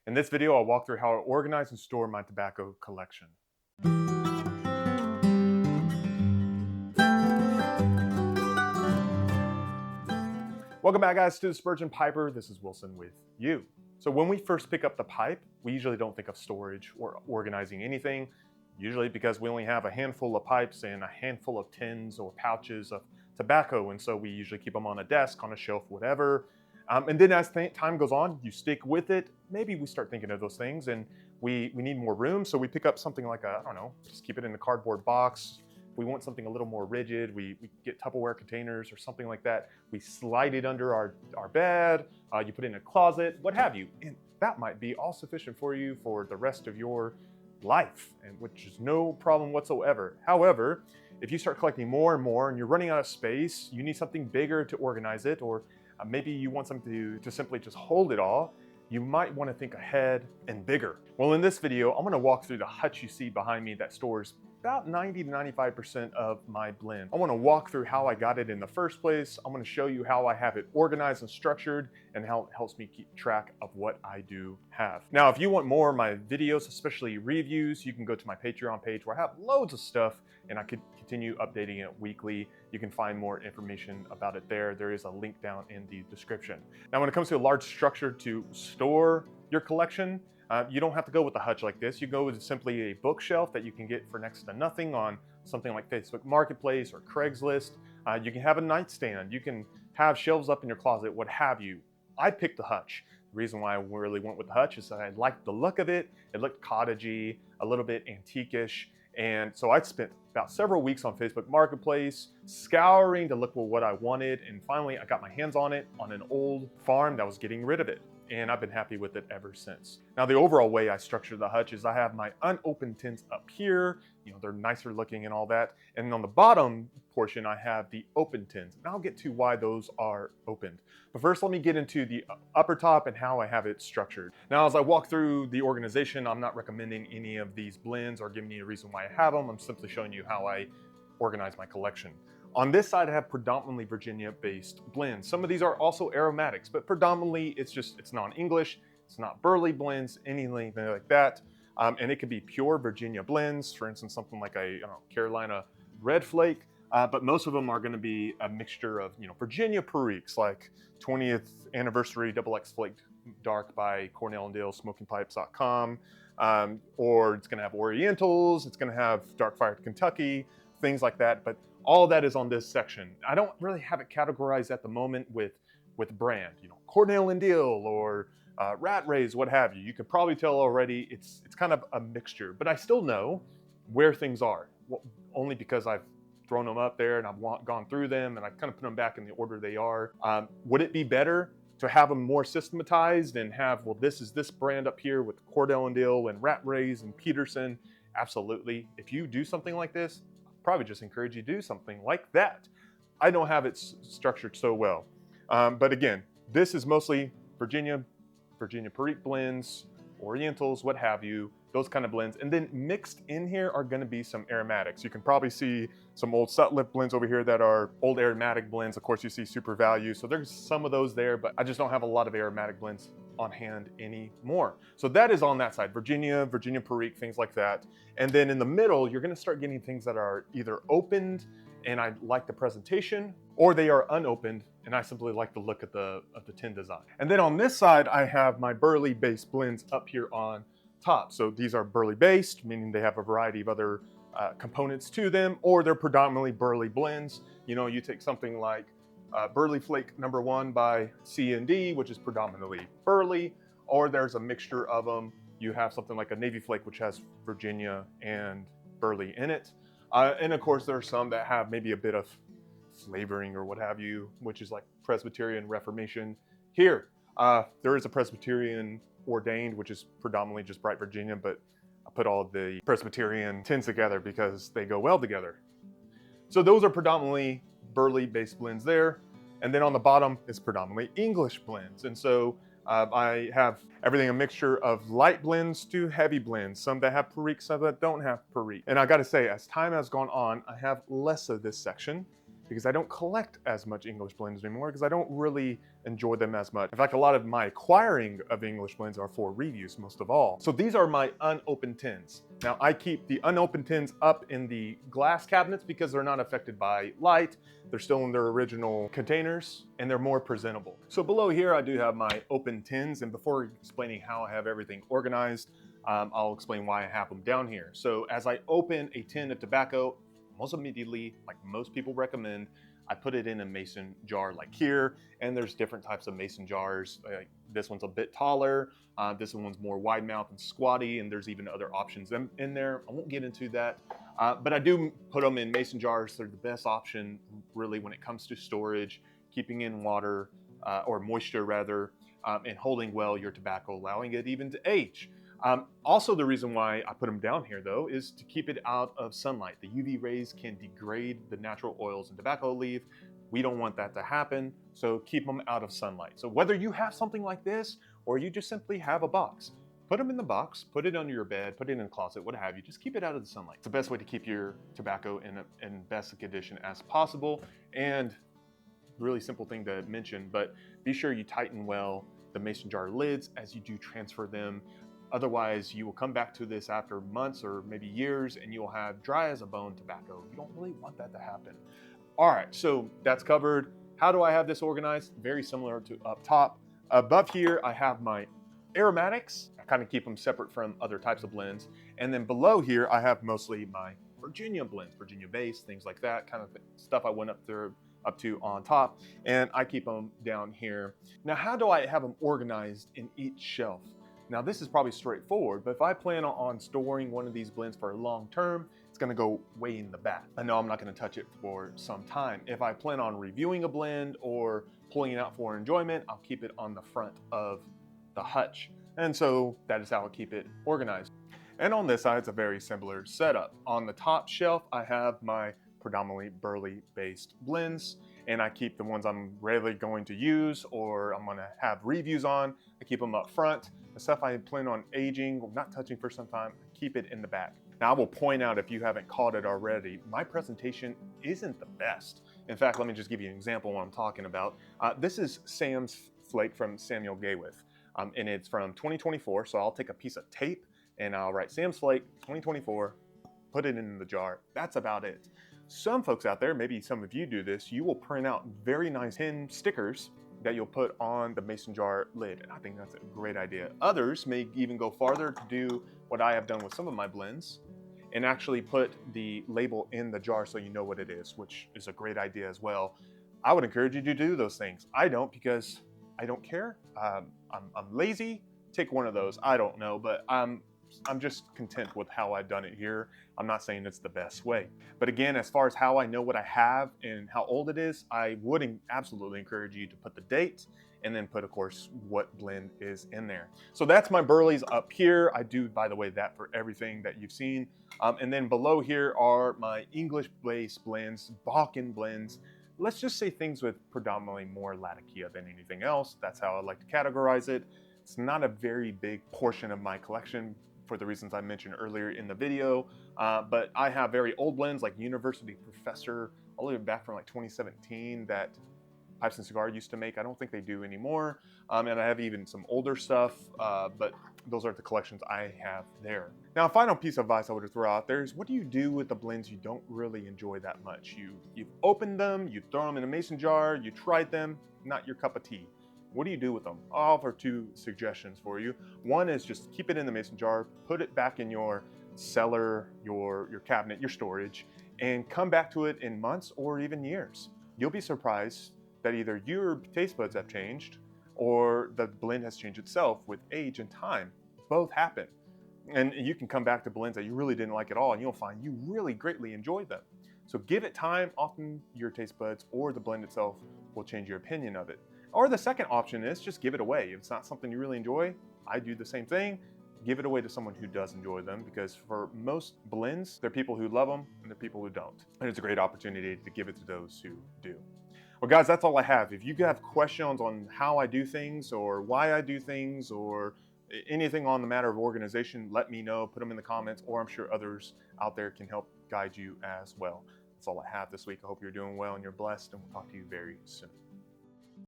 In this video, I'll walk through how I organize and store my tobacco collection. Welcome back, guys, to the TheSpurgeonPiper. This is Wilson with you. So when we first pick up the pipe, we usually don't think of storage or organizing anything, usually because we only have a handful of pipes and a handful of tins or pouches of tobacco, and so we usually keep them on a desk, on a shelf, whatever. And then as time goes on, you stick with it. Maybe we start thinking of those things and we need more room. So we pick up something like I don't know, just keep it in a cardboard box. If we want something a little more rigid, we get Tupperware containers or something like that. We slide it under our bed, you put it in a closet, what have you. And that might be all sufficient for you for the rest of your life, and which is no problem whatsoever. However, if you start collecting more and more and you're running out of space, you need something bigger to organize it, or maybe you want something to simply just hold it all, you might want to think ahead and bigger. Well, in this video, I'm going to walk through the hutch you see behind me that stores about 90 to 95% of my blend. I want to walk through how I got it in the first place. I'm going to show you how I have it organized and structured and how it helps me keep track of what I do have. Now, if you want more of my videos, especially reviews, you can go to my Patreon page where I have loads of stuff and I could continue updating it weekly. You can find more information about it there. There is a link down in the description. Now, when it comes to a large structure to store your collection, you don't have to go with a hutch like this. You go with simply a bookshelf that you can get for next to nothing on something like Facebook Marketplace or Craigslist. You can have a nightstand. You can have shelves up in your closet, what have you. I picked the hutch. The reason why I really went with the hutch is that I liked the look of it. It looked cottagey, a little bit antique-ish. And so I spent about several weeks on Facebook Marketplace, scouring to look for what I wanted. And finally, I got my hands on it on an old farm that was getting rid of it. And I've been happy with it ever since. Now, the overall way I structure the hutch is I have my unopened tins up here. You know, they're nicer looking and all that. And on the bottom portion, I have the open tins. And I'll get to why those are opened. But first, let me get into the upper top and how I have it structured. Now, as I walk through the organization, I'm not recommending any of these blends or giving you a reason why I have them. I'm simply showing you how I organize my collection. On this side, I have predominantly Virginia-based blends. Some of these are also aromatics, but predominantly it's non-English, it's not burley blends, anything like that. And it could be pure Virginia blends, for instance, something like a Carolina Red Flake, but most of them are gonna be a mixture of Virginia Periques, like 20th Anniversary XX Flaked Dark by Cornell and Diehl, SmokingPipes.com, or it's gonna have Orientals, it's gonna have Dark Fired Kentucky, things like that, but all that is on this section. I don't really have it categorized at the moment with brand, Cornell and Diehl or Rat Rays, what have you. You can probably tell already it's kind of a mixture, but I still know where things are, only because I've thrown them up there and I've gone through them and I kind of put them back in the order they are. Would it be better to have them more systematized and have, well, this is this brand up here with Cornell and Diehl and Rat Rays and Peterson? Absolutely. If you do something like this, probably just encourage you to do something like that. I don't have it structured so well. But again, this is mostly Virginia Perique blends, Orientals, what have you, those kind of blends. And then mixed in here are gonna be some aromatics. You can probably see some old Sutliff blends over here that are old aromatic blends. Of course, you see Super Value. So there's some of those there, but I just don't have a lot of aromatic blends on hand anymore. So that is on that side, Virginia Perique, things like that. And then in the middle, you're gonna start getting things that are either opened and I like the presentation, or they are unopened and I simply like the look of the tin design. And then on this side, I have my burley based blends up here on top. So these are burley based, meaning they have a variety of other components to them, or they're predominantly burley blends. You take something like Burley Flake number 1 by C&D, which is predominantly burley, or there's a mixture of them. You have something like a Navy Flake, which has Virginia and burley in it. And of course, there are some that have maybe a bit of flavoring or what have you, which is like Presbyterian Reformation. Here, there is a Presbyterian Ordained, which is predominantly just bright Virginia, but I put all the Presbyterian tins together because they go well together. So those are predominantly burley-based blends there. And then on the bottom is predominantly English blends. And so I have everything a mixture of light blends to heavy blends, some that have Perique, some that don't have Perique. And I gotta say, as time has gone on, I have less of this section. because I don't collect as much English blends anymore because I don't really enjoy them as much. In fact, a lot of my acquiring of English blends are for reviews most of all. So these are my unopened tins. Now I keep the unopened tins up in the glass cabinets because they're not affected by light. They're still in their original containers and they're more presentable. So below here I do have my open tins, and before explaining how I have everything organized, I'll explain why I have them down here. So as I open a tin of tobacco, most immediately, like most people recommend, I put it in a mason jar like here, and there's different types of mason jars. This one's a bit taller, this one's more wide mouth and squatty, and there's even other options in there. I won't get into that, but I do put them in mason jars. They're the best option really when it comes to storage, keeping in water or moisture rather, and holding well your tobacco, allowing it even to age. Also, the reason why I put them down here though is to keep it out of sunlight. The UV rays can degrade the natural oils in tobacco leaf. We don't want that to happen, so keep them out of sunlight. So whether you have something like this or you just simply have a box, put them in the box, put it under your bed, put it in a closet, what have you. Just keep it out of the sunlight. It's the best way to keep your tobacco in best condition as possible. And really simple thing to mention, but be sure you tighten well the mason jar lids as you do transfer them. Otherwise, you will come back to this after months or maybe years and you'll have dry as a bone tobacco. You don't really want that to happen. All right, so that's covered. How do I have this organized? Very similar to up top. Above here, I have my aromatics. I kind of keep them separate from other types of blends. And then below here, I have mostly my Virginia blends, Virginia base, things like that, kind of stuff I went up to on top, and I keep them down here. Now, how do I have them organized in each shelf? Now this is probably straightforward, but if I plan on storing one of these blends for a long term, it's gonna go way in the back. I know I'm not gonna touch it for some time. If I plan on reviewing a blend or pulling it out for enjoyment, I'll keep it on the front of the hutch. And so that is how I keep it organized. And on this side, it's a very similar setup. On the top shelf, I have my predominantly burley based blends, and I keep the ones I'm rarely going to use or I'm gonna have reviews on. I keep them up front. The stuff I plan on aging or not touching for some time, I keep it in the back. Now I will point out, if you haven't caught it already, my presentation isn't the best. In fact, let me just give you an example of what I'm talking about. This is Sam's Flake from Samuel Gaywith, and it's from 2024. So I'll take a piece of tape and I'll write Sam's Flake 2024, put it in the jar. That's about it. Some folks out there, maybe some of you do this, you will print out very nice tin stickers that you'll put on the mason jar lid. And I think that's a great idea. Others may even go farther to do what I have done with some of my blends and actually put the label in the jar so you know what it is, which is a great idea as well. I would encourage you to do those things. I don't, because I don't care. I'm lazy. Take one of those. I don't know, but I'm just content with how I've done it here. I'm not saying it's the best way. But again, as far as how I know what I have and how old it is, I would absolutely encourage you to put the date and then put, of course, what blend is in there. So that's my burleys up here. I do, by the way, that for everything that you've seen. And then below here are my English-based blends, Balkan blends. Let's just say things with predominantly more Latakia than anything else. That's how I like to categorize it. It's not a very big portion of my collection for the reasons I mentioned earlier in the video, but I have very old blends like University Professor, all the way back from like 2017 that Pipes and Cigar used to make. I don't think they do anymore. And I have even some older stuff, but those are the collections I have there. Now, a final piece of advice I would throw out there is, what do you do with the blends you don't really enjoy that much? You've opened them, you throw them in a mason jar, you tried them, not your cup of tea. What do you do with them? I'll offer two suggestions for you. One is just keep it in the mason jar, put it back in your cellar, your cabinet, your storage, and come back to it in months or even years. You'll be surprised that either your taste buds have changed or the blend has changed itself with age and time. Both happen. And you can come back to blends that you really didn't like at all, and you'll find you really greatly enjoyed them. So give it time. Often your taste buds or the blend itself will change your opinion of it. Or the second option is just give it away. If it's not something you really enjoy, I do the same thing. Give it away to someone who does enjoy them, because for most blends, there are people who love them and there are people who don't. And it's a great opportunity to give it to those who do. Well, guys, that's all I have. If you have questions on how I do things or why I do things or anything on the matter of organization, let me know, put them in the comments, or I'm sure others out there can help guide you as well. That's all I have this week. I hope you're doing well and you're blessed, and we'll talk to you very soon.